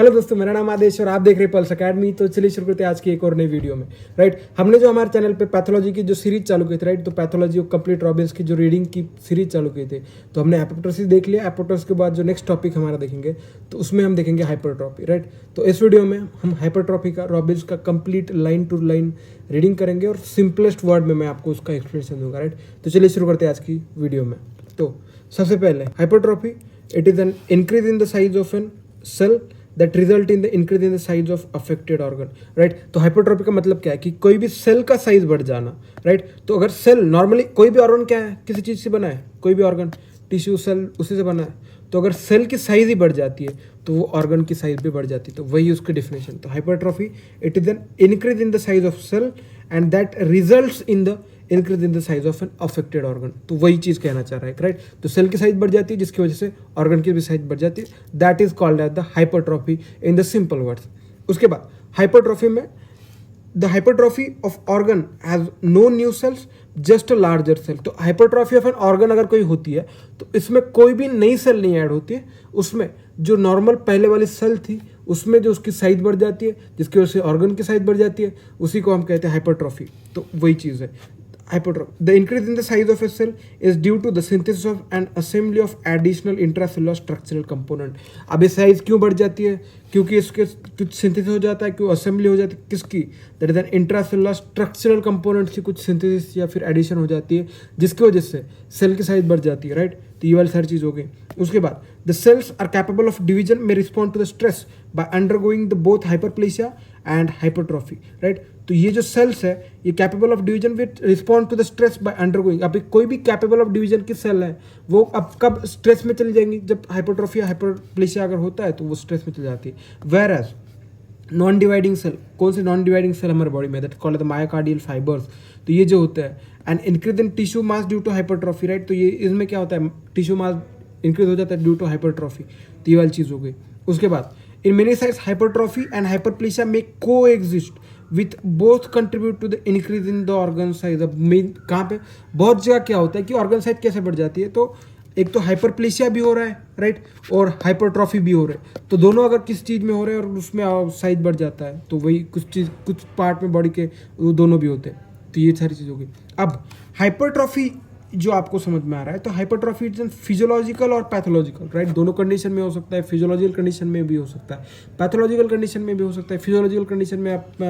Hello दोस्तों, मेरा नाम आदेश और आप देख रहे हैं पल्स अकेडमी। तो चलिए शुरू करते हैं आज की एक और नई वीडियो में। राइट, हमने जो हमारे चैनल पे पैथोलॉजी की जो सीरीज चालू की थी, राइट, तो पैथोलॉजी और कंप्लीट रॉबिन्स की जो रीडिंग की सीरीज चालू की थी, तो हमने एपोप्टोसिस देख लिया। एपोप्टोसिस के बाद जो नेक्स्ट टॉपिक हमारा देखेंगे तो उसमें हम देखेंगे हाइपरट्रॉफी। राइट, तो इस वीडियो में हम हाइपरट्रॉफी का रॉबिन्स का complete line to line reading करेंगे और सिंपलेस्ट वर्ड में मैं आपको उसका एक्सप्लेनेशन दूंगा। राइट, तो चलिए शुरू करते हैं आज की वीडियो में। तो सबसे पहले hypertrophy, it is an increase in the size of an cell that result in the increase in the size of affected organ. Right, तो हाइपरट्रॉफी का मतलब क्या है कि कोई भी सेल का साइज बढ़ जाना। राइट, तो अगर सेल नॉर्मली कोई भी ऑर्गन क्या है, किसी चीज से बना है, कोई भी ऑर्गन टिश्यू सेल उसी से बना है, तो अगर सेल की साइज ही बढ़ जाती है तो वो ऑर्गन की साइज भी बढ़ जाती है। तो वही उसकी डेफिनेशन। तो hypertrophy, it is an increase in the size of cell and that results in the increase in the size of an affected organ. तो वही चीज कहना चाह रहा है। राइट, तो सेल की साइज बढ़ जाती है जिसकी वजह से ऑर्गन की भी साइज बढ़ जाती है। That is called as the hypertrophy in the simple words. उसके बाद हाइपरट्रॉफी में the hypertrophy of organ has no new cells, just a larger cell. तो हाइपरट्रॉफी ऑफ एन ऑर्गन अगर कोई होती है तो इसमें कोई भी नई सेल नहीं ऐड होती है, उसमें जो नॉर्मल पहले वाली सेल थी उसमें जो उसकी साइज बढ़ जाती है जिसकी वजह से ऑर्गन की साइज बढ़ जाती है, उसी को हम कहते हैं हाइपरट्रॉफी। तो वही चीज़ है hypertrophy. The increase in the size of a cell is due to the synthesis of an assembly of additional intracellular structural component. अब ये साइज क्यों बढ़ जाती है? क्योंकि इसके कुछ सिंथेसिस हो जाता है, क्यों असेंबली हो जाती है, किसकी? That is an intracellular structural components की कुछ सिंथेसिस या फिर एडिशन हो जाती है जिसकी वजह से सेल की साइज बढ़ जाती है। राइट, तो ये वाली सारी चीज हो गई। उसके बाद the cells are capable of division में respond to the stress by undergoing the both hyperplasia and hypertrophy. Right, तो ये जो सेल्स है ये capable of division with respond to the stress by undergoing. अब कोई भी कैपेबल ऑफ डिवीजन की सेल है वो अब कब स्ट्रेस में चली जाएंगी? जब हाइपरट्रॉफी या हाइपरप्लेसिया अगर होता है तो वो स्ट्रेस में चली जाती है। Whereas non dividing cell, कौन सी नॉन डिवाइडिंग सेल हमारे बॉडी में, that called the myocardial fibers. तो ये जो होता है and increase in tissue mass due to hypertrophy. Right, तो ये इसमें क्या होता है, टिश्यू मास इंक्रीज हो जाता है ड्यू टू हाइपरट्रॉफी। तो ये वाली चीज हो गई। उसके बाद in many size hypertrophy and hyperplasia में coexist with both contribute to the increase in the organ size. अब मेन कहाँ पे बहुत जगह क्या होता है कि ऑर्गन साइज कैसे बढ़ जाती है, तो एक तो हाइपरप्लेसिया भी हो रहा है, राइट, और हाइपरट्रॉफी भी हो रहा है। तो दोनों अगर किस चीज़ में हो रहे हैं और उसमें साइज बढ़ जाता है तो वही कुछ पार्ट में बॉडी के वो दोनों भी होते हैं। तो ये सारी चीज़ हो गई। अब हाइपरट्रॉफी जो आपको समझ में आ रहा है, तो हाइपरट्रॉफी इज फिजियोलॉजिकल और पैथोलॉजिकल। राइट, दोनों कंडीशन में हो सकता है। फिजियोलॉजिकल कंडीशन में भी हो सकता है, पैथोलॉजिकल कंडीशन में भी हो सकता है। फिजियोलॉजिकल कंडीशन में मैं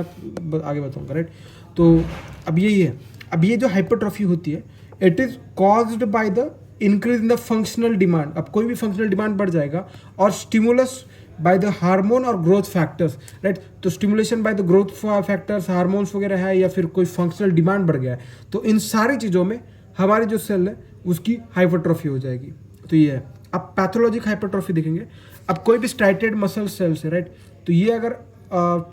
आगे बताऊंगा। राइट, तो अब यही है। अब ये जो हाइपरट्रॉफी होती है it is caused by the increase in the functional demand. अब कोई भी फंक्शनल डिमांड बढ़ जाएगा और स्टिमुलस बाय द हार्मोन और ग्रोथ फैक्टर्स। राइट, तो stimulation by the growth factors, hormones वगैरह है या फिर कोई फंक्शनल डिमांड बढ़ गया है, तो इन सारी चीज़ों में हमारी जो सेल है उसकी हाइपरट्रॉफी हो जाएगी। तो ये है। अब पैथोलॉजिक हाइपरट्रॉफी देखेंगे। अब कोई भी स्ट्राइटेड मसल सेल्स है, राइट, तो ये अगर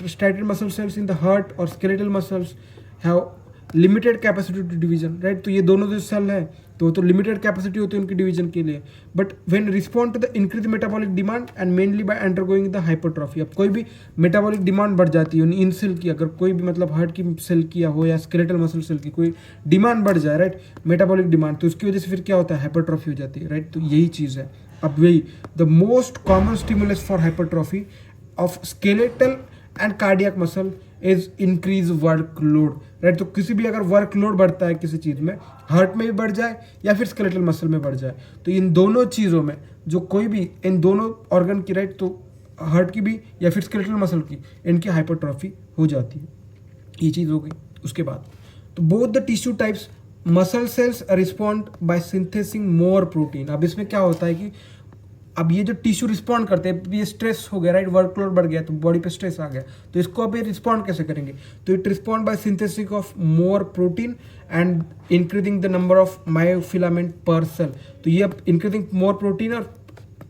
striated muscle cells in the heart और skeletal muscles have limited capacity to division. Right, तो ये दोनों जो सेल है तो लिमिटेड कैपेसिटी होती है उनकी डिवीजन के लिए, but when respond to the increase metabolic demand and mainly by undergoing the hypertrophy. अब कोई भी मेटाबॉलिक डिमांड बढ़ जाती है इन सेल की, अगर कोई भी मतलब हार्ट की सेल की हो या स्केलेटल मसल सेल की कोई डिमांड बढ़ जाए, राइट, मेटाबॉलिक डिमांड, तो उसकी वजह से फिर क्या होता है, हाइपरट्रॉफी हो जाती है। राइट, तो यही चीज़ है। अब वही the most common stimulus for hypertrophy of skeletal and cardiac muscle is increase workload. Right, तो किसी भी अगर वर्कलोड बढ़ता है किसी चीज़ में, हार्ट में भी बढ़ जाए या फिर स्केलेटल मसल में बढ़ जाए, तो इन दोनों चीज़ों में जो कोई भी इन दोनों ऑर्गन की, राइट, तो हार्ट की भी या फिर स्केलेटल मसल की, इनकी हाइपरट्रॉफी हो जाती है। ये चीज़ हो गई। उसके बाद तो both the tissue types muscle cells respond by synthesising more protein. अब इसमें क्या होता है कि अब ये जो टिश्यू रिस्पॉन्ड करते हैं, ये स्ट्रेस हो गया, राइट, वर्कलोड बढ़ गया तो बॉडी पे स्ट्रेस आ गया, तो इसको अब ये रिस्पॉन्ड कैसे करेंगे? तो it respond by synthesis of more protein and increasing the number of myofilament per cell. तो ये अब इंक्रीजिंग मोर प्रोटीन और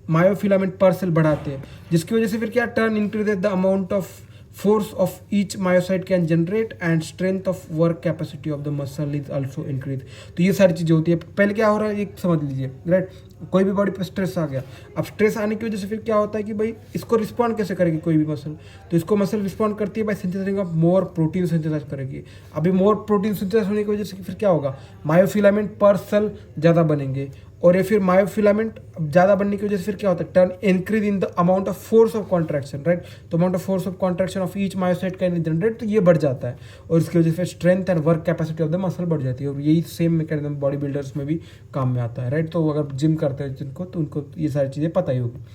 मायोफिलामेंट पर सेल बढ़ाते हैं, जिसकी वजह से फिर क्या turn increases the amount of force of each myocyte can generate and strength of work capacity of the muscle is also increase। तो ये सारी चीज़ें होती है। पहले क्या हो रहा है ये समझ लीजिए, राइट, कोई भी बॉडी पे स्ट्रेस आ गया, अब स्ट्रेस आने की वजह से फिर क्या होता है कि भाई इसको रिस्पॉन्ड कैसे करेगी कोई भी मसल, तो इसको मसल रिस्पॉन्ड करती है by synthesizing of more protein synthesize करेगी। अभी मोर प्रोटीन सिंथेसाइज होने की वजह से फिर क्या होगा, मायोफिलामेंट पर सेल ज़्यादा बनेंगे और या फिर मायोफिलामेंट ज़्यादा बनने की वजह से फिर क्या होता है, turn increase in the amount of force of contraction, right. तो amount of force of contraction of each myocyte का जनरेट, तो ये बढ़ जाता है और इसकी वजह से strength and work capacity of the muscle बढ़ जाती है। और यही सेम मैकेनिज्म बॉडी बिल्डर्स में भी काम में आता है, राइट। तो अगर जिम करते हैं जिनको, तो उनको ये सारी चीज़ें पता ही होगी।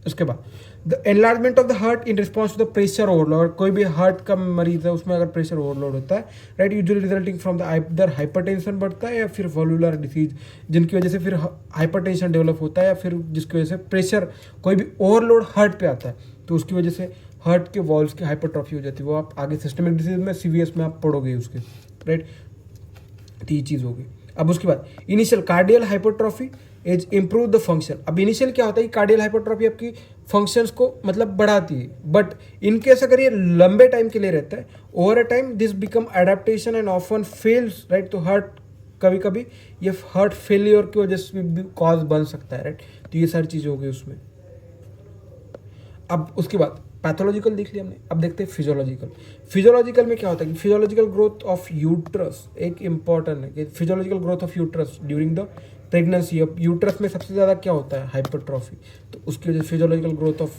उसके बाद the enlargement of the heart in response to the pressure overload. कोई भी हार्ट का मरीज है उसमें अगर प्रेशर ओवरलोड होता है, right, usually resulting from the either hypertension बढ़ता है या फिर वॉल्वुलर डिसीज, जिनकी वजह से फिर हाइपरटेंशन डेवलप होता है या फिर जिसकी वजह से प्रेशर कोई भी ओवरलोड हार्ट पे आता है, तो उसकी वजह से हार्ट के वॉल्व्स की हाइपरट्रॉफी हो जाती है। वो आप आगे सिस्टमिक डिसीज में सीवीएस में आप पढ़ोगे उसके, राइट। तो ये चीज़ होगी। अब उसके बाद initial cardial hypertrophy is improve the function. अब इनिशियल क्या होता है कि कार्डियल हाइपरट्रॉफी आपकी फंक्शंस को मतलब बढ़ाती है, बट इनकेस अगर ये लंबे टाइम के लिए रहता है, over a time this become adaptation and often fails, right. तो हार्ट कभी कभी ये हार्ट फेलियर की वजह से भी कॉज बन सकता है, राइट। तो ये सारी चीज़ें होगी उसमें। अब उसके बाद पैथोलॉजिकल देख लिया हमने, अब देखते हैं फिजियोलॉजिकल। फिजियोलॉजिकल में क्या होता है कि फिजियोलॉजिकल ग्रोथ ऑफ यूट्रस एक इंपॉर्टेंट है कि physiological growth of uterus during the pregnancy. अब यूट्रस में सबसे ज़्यादा क्या होता है, हाइपरट्रॉफी, तो उसकी वजह से physiological growth of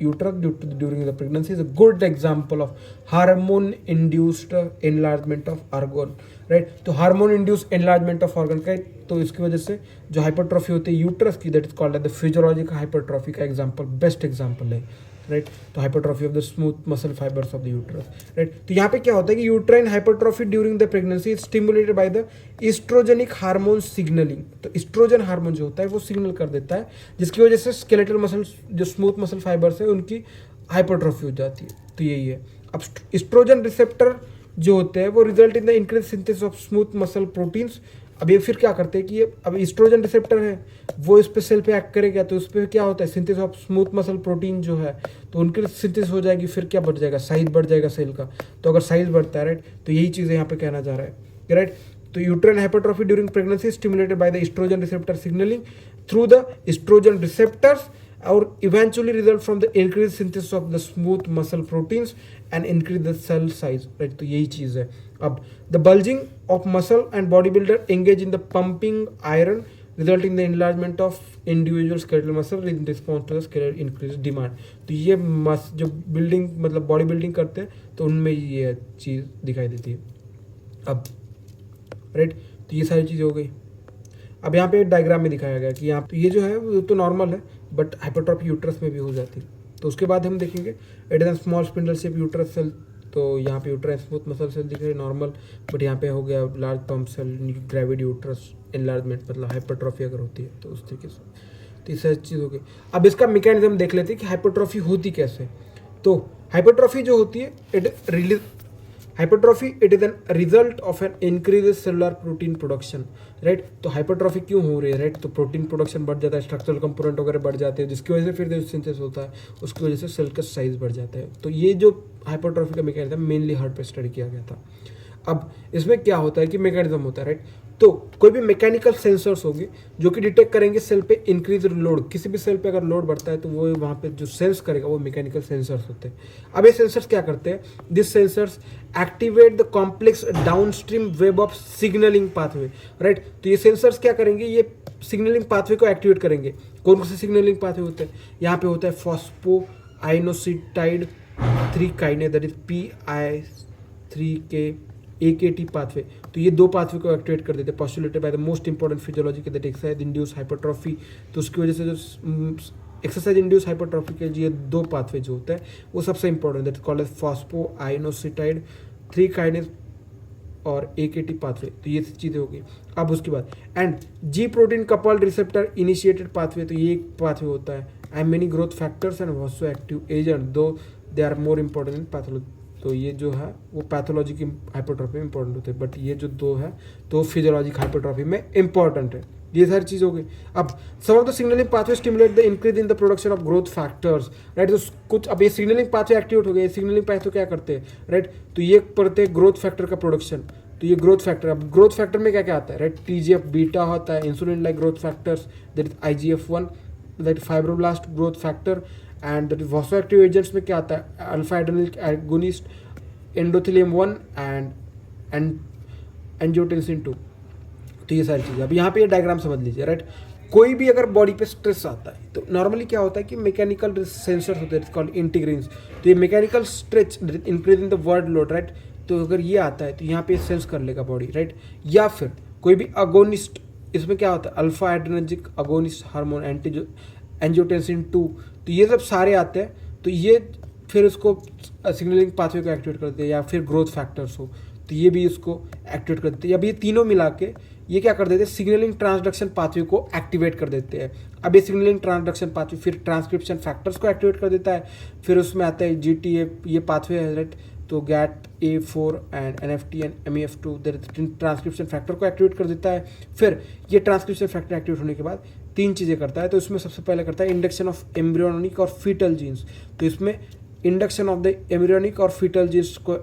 uterus during the pregnancy is a good example of hormone induced enlargement of organ, right. तो hormone induced enlargement of organ का, तो इसकी वजह से जो हाइपरट्रॉफी होती है यूट्रस की, that is called the physiological hypertrophy का एग्जाम्पल, बेस्ट एग्जाम्पल है, राइट। तो hypertrophy of the smooth muscle fibres of the uterus, right. तो यहाँ पे क्या होता है कि uterine hypertrophy during the pregnancy is stimulated by the estrogenic hormone signalling. तो इस्ट्रोजन हार्मोन जो होता है वो सिग्नल कर देता है, जिसकी वजह से स्केलेटल मसल जो स्मूथ मसल फाइबर्स है उनकी हाइपरट्रॉफी हो जाती है। तो यही है। अब इस्ट्रोजन रिसेप्टर जो होते हैं वो result in the increase synthesis of smooth muscle proteins. अब ये फिर क्या करते हैं कि ये अब इस्ट्रोजन रिसेप्टर है वो इस पे सेल पे एक्ट करेगा, तो उस पर क्या होता है, synthesis of smooth muscle protein जो है, तो उनकी सिंथेसिस हो जाएगी, फिर क्या बढ़ जाएगा, साइज बढ़ जाएगा सेल का। तो अगर साइज बढ़ता है, राइट, तो यही चीज़ यहाँ पे कहना जा रहा है, राइट। तो uterine hypertrophy during pregnancy stimulated by the oestrogen receptor signalling through the oestrogen receptors और eventually result from the increased synthesis of the smooth muscle proteins and increase the cell size, right। तो यही चीज़ है। अब the bulging of muscle and bodybuilder engage in the pumping iron resulting in the enlargement of individual skeletal muscle in response to the skeletal increased demand। तो ये जो building मतलब body building करते हैं तो उनमें ये चीज़ दिखाई देती है। अब राइट, तो ये सारी चीज़ें हो गई। अब यहाँ पे डायग्राम में दिखाया गया कि यहाँ पे ये जो है वो तो नॉर्मल है, बट हाइपरट्रॉफी यूट्रस में भी हो जाती है। तो उसके बाद हम देखेंगे it is small spindle shape uterus cell. तो यहाँ पे यूट्रस स्मूथ मसल सेल दिख रही है नॉर्मल, बट यहाँ पे हो गया large pump cell gravid uterus enlargement, मतलब हाइपरट्रॉफी अगर होती है तो उस तरीके से। तो ये सारी चीज़ हो गई। अब इसका मैकेनिज्म देख लेते हैं कि हाइपरट्रॉफी होती कैसे। तो हाइपरट्रॉफी जो होती है hypertrophy it is N result of an increase cellular protein production, right. तो हाइपरट्रॉफी क्यों हो रही है, राइट, तो प्रोटीन प्रोडक्शन बढ़ जाता है, स्ट्रक्चरल कंपोनेंट वगैरह बढ़ जाते हैं, जिसकी वजह से फिर जो सिंथेसिस होता है उसकी वजह से सेल का साइज बढ़ जाता है। तो ये जो हाइपरट्रॉफी का मैकेनिज्म मेनली हार्ट पे स्टडी किया गया था। अब इसमें क्या होता है कि मैकेनिज्म होता है, राइट, तो कोई भी मैकेनिकल सेंसर्स होंगे जो कि डिटेक्ट करेंगे सेल पे इंक्रीज लोड। किसी भी सेल पे अगर लोड बढ़ता है तो वो वहाँ पे जो सेंस करेगा वो मैकेनिकल सेंसर्स होते हैं। अब ये सेंसर्स क्या करते हैं, this sensors activate the complex downstream web of signalling pathway, right. तो ये सेंसर्स क्या करेंगे, ये सिग्नलिंग पाथवे को एक्टिवेट करेंगे। कौन से सिग्नलिंग पाथवे होते हैं, यहाँ पे होता है phospho inositide 3 kinase, that is PI3K AKT pathway. तो ये दो पाथवे को एक्टिवेट कर देते हैं, postulated by the most important physiology के दैट एक्सरसाइज इंड्यूस हाइपरट्रॉफी। तो उसकी वजह से जो एक्सरसाइज इंड्यूस हाइपरट्रॉफी के ये दो पाथवे जो होते हैं वो सबसे important, that called as phospho inositide 3 kinase और AKT पाथवे। तो ये चीज़ें हो गई। अब उसके बाद and G protein coupled receptor initiated pathway, तो ये एक पाथवे होता है। And many growth factors and vasoactive agent do they are more important in pathology. तो ये जो है वो पैथोलॉजी की हाइपरट्रॉफी में इंपॉर्टेंट होते हैं, बट ये जो दो है तो फिजियोलॉजिक हाइपरट्रॉफी में इंपॉर्टेंट है। ये सारी चीज़ हो गई। अब some of the signalling pathway stimulate the increase in the production of growth factors, right. तो कुछ अब ये सिग्नलिंग पाथवे एक्टिवेट हो गए। सिग्नलिंग पाथवे क्या करते हैं, राइट, तो ये पढ़ते हैं ग्रोथ फैक्टर का प्रोडक्शन। तो ये ग्रोथ फैक्टर, अब ग्रोथ फैक्टर में क्या क्या आता है, राइट, TGF बीटा होता है, insulin like growth factors that is IGF-1 that fibroblast growth factor, and that is vasoactive agents में क्या आता है, alpha adrenergic agonist, endothelium 1 and angiotensin 2। तो ये सारी चीज़ें। अब यहाँ पे ये डायग्राम समझ लीजिए, राइट। कोई भी अगर बॉडी पे स्ट्रेस आता है तो नॉर्मली क्या होता है कि मैकेनिकल सेंसर्स होते हैं कॉल्ड इंटीग्रिन्स, तो ये mechanical stretch increase in the word load, right. तो अगर ये आता है तो यहाँ पे सेंस कर लेगा बॉडी, राइट। या फिर कोई भी अगोनिस्ट, इसमें क्या होता है alpha adrenergic agonist hormone, angiotensin 2, तो ये सब सारे आते हैं, तो ये फिर उसको सिग्नलिंग पाथवे को एक्टिवेट करते हैं। या फिर ग्रोथ फैक्टर्स हो तो ये भी उसको एक्टिवेट कर देते हैं। अब ये तीनों मिला के ये क्या कर देते हैं, सिग्नलिंग ट्रांसडक्शन पाथवे को एक्टिवेट कर देते हैं। अब ये सिग्नलिंग ट्रांसडक्शन पाथवे फिर ट्रांसक्रिप्शन फैक्टर्स को एक्टिवेट कर देता है। फिर उसमें आता है GTA, ये पाथवे है, राइट। तो GAT-A4 and NF-T and MEF2 transcription factor को एक्टिवेट कर देता है। फिर ये ट्रांसक्रिप्शन फैक्टर एक्टिवेट होने के बाद 3 चीज़ें करता है। तो इसमें सबसे पहले करता है इंडक्शन ऑफ एम्ब्रियोनिक और फीटल जीन्स, तो इसमें इंडक्शन ऑफ द एम्ब्रियोनिक और फीटल जीन्स को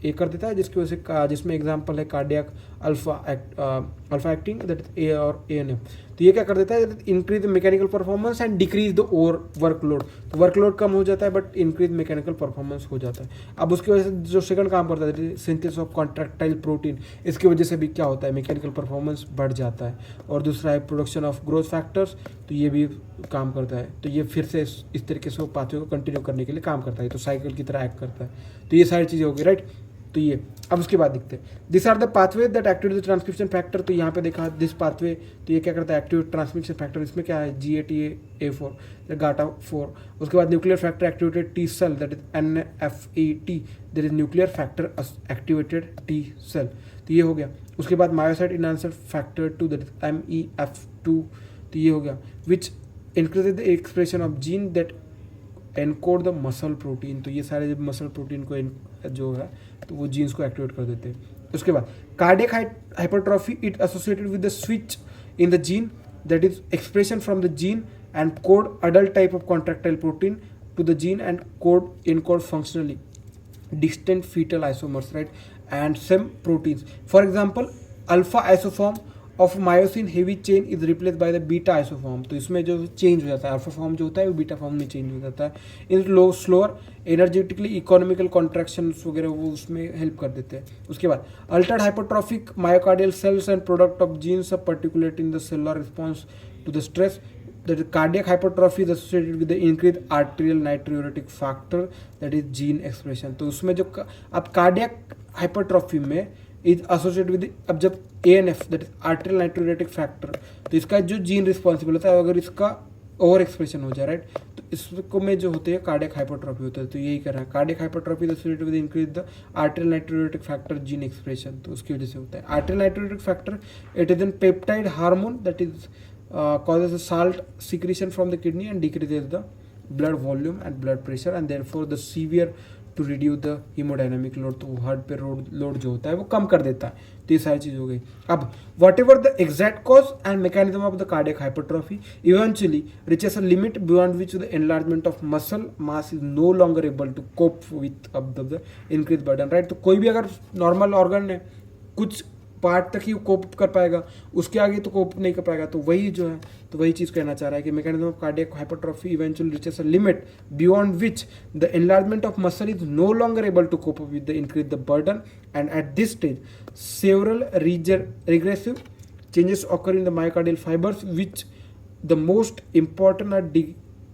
ये कर देता है, जिसकी वजह से जिसमें एग्जांपल है cardiac alpha acting, that is A और ANF। तो ये क्या कर देता है, increase the mechanical performance and decrease the over workload. तो वर्कलोड कम हो जाता है बट इंक्रीज मैकेनिकल परफॉर्मेंस हो जाता है। अब उसकी वजह से जो सेकंड काम करता है सिंथेसिस ऑफ कॉन्ट्रैक्टाइल प्रोटीन, इसकी वजह से भी क्या होता है मैकेनिकल परफॉर्मेंस बढ़ जाता है। और दूसरा है प्रोडक्शन ऑफ ग्रोथ फैक्टर्स, तो ये भी काम करता है। तो ये फिर से इस तरीके से वो पाथवे को कंटिन्यू करने के लिए काम करता है, तो साइकिल की तरह एक्ट करता है। तो ये सारी चीज़ें होगी, राइट। तो ये अब उसके बाद दिखते हैं this are the pathway that activate the transcription factor. तो यहाँ पे देखा दिस पाथवे, तो ये क्या करता है एक्टिवेट ट्रांसक्रिप्शन फैक्टर, इसमें क्या है GATA4 GATA4। उसके बाद nuclear factor activated T cell, that is NFET, that is nuclear factor activated T cell. तो ये हो गया। उसके बाद myocyte enhancer factor 2, that is MEF2, तो ये हो गया, which increase the expression of gene that encode the muscle protein. तो ये सारे जब मसल प्रोटीन को जो है तो वो जीन्स को एक्टिवेट कर देते हैं। उसके बाद cardiac hypertrophy, it associated with the switch in the gene that is expression from the gene and code adult type of contractile protein to the gene and code encode functionally distant fetal isomers, right, and some proteins. For example, alpha isoform of myosin heavy chain is replaced by the beta isoform. तो इसमें जो change हो जाता है alpha form जो होता है वो बीटा फॉर्म में चेंज हो जाता है। In low slower energetically economical contractions वगैरह वो उसमें हेल्प कर देते हैं। उसके बाद altered hypertrophic myocardial cells and product of genes सब participate in the cellular response to the stress. That is cardiac hypertrophy is associated with the increased arterial natriuretic factor, that is gene expression. तो उसमें जो अब cardiac hypertrophy में is associated with अब जब ANF that is arterial natriuretic factor, तो इसका जो जीन रिस्पॉन्सिबल होता है अगर इसका ओवर एक्सप्रेशन हो जाए, राइट, तो इसको में जो होते हैं कार्डियक हाइपरट्रॉफी होता है। तो यही कर रहा है cardiac hypertrophy associated with increase the arterial natriuretic factor gene expression, तो उसकी वजह से होता है। Arterial natriuretic factor it is an peptide hormone that is causes a salt secretion from the kidney and decreases the blood volume and blood pressure and therefore the severe to reduce the hemodynamic load. तो heart पे load जो होता है वो कम कर देता है। तो ये सारी चीज़ हो गई। अब whatever the exact cause and mechanism of the cardiac hypertrophy eventually reaches a limit beyond which the enlargement of muscle mass is no longer able to cope with the increase burden, right. तो कोई भी अगर normal organ है कुछ part तक ही कोप कर पाएगा, उसके आगे तो कोप नहीं कर पाएगा। तो वही जो है तो वही चीज़ कहना चाह रहा है कि mechanism of cardiac hypertrophy eventually reaches a limit beyond which the enlargement of muscle is no longer able to cope with the increase the burden and at this stage several regressive changes occur in the myocardial fibres which the most important are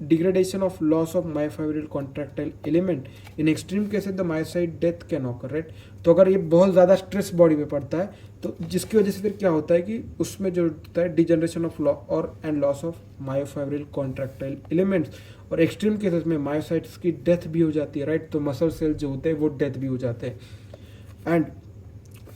degradation of loss of myofibril contractile element. In extreme cases the myocyte death can occur, right. तो अगर ये बहुत ज़्यादा stress body में पड़ता है तो जिसकी वजह से फिर क्या होता है कि उसमें जो होता है डिजनरेशन ऑफ और and loss of myofibril contractile elements, और एक्सट्रीम केसेस में मायोसाइट्स की डेथ भी हो जाती है, राइट। तो मसल सेल जो होते हैं वो डेथ भी हो जाते हैं। And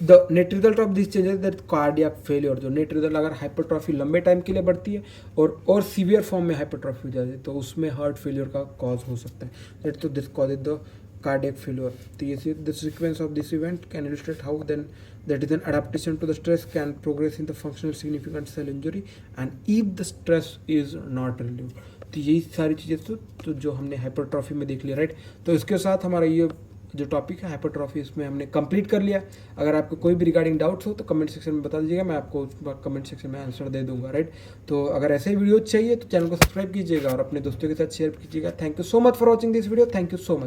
the net result of this changes that cardiac failure, जो नेट रिजल्ट अगर हाइपरट्रॉफी लंबे टाइम के लिए बढ़ती है और सीवियर फॉर्म में हाइपरट्रॉफी हो जाती है तो उसमें हार्ट फेलियर का कॉज हो सकता है, दैट तो this cause the cardiac failure. The sequence of this event can illustrate how then that is an adaptation to the stress can progress in the functional significant cell injury and if the stress is not relieved. तो यही सारी चीज़ें तो जो हमने hypertrophy में देख लिया, राइट. तो इसके साथ हमारा ये जो टॉपिक है हाइपरट्रॉफी इसमें हमने कंप्लीट कर लिया. अगर आपको कोई भी रिगार्डिंग डाउट्स हो तो कमेंट सेक्शन में बता दीजिएगा, मैं आपको कमेंट सेक्शन में आंसर दे दूंगा, राइट. तो अगर ऐसे ही वीडियो चाहिए तो चैनल को सब्सक्राइब कीजिएगा और अपने दोस्तों के साथ शेयर कीजिएगा. Thank you so much for watching this video. Thank you so much.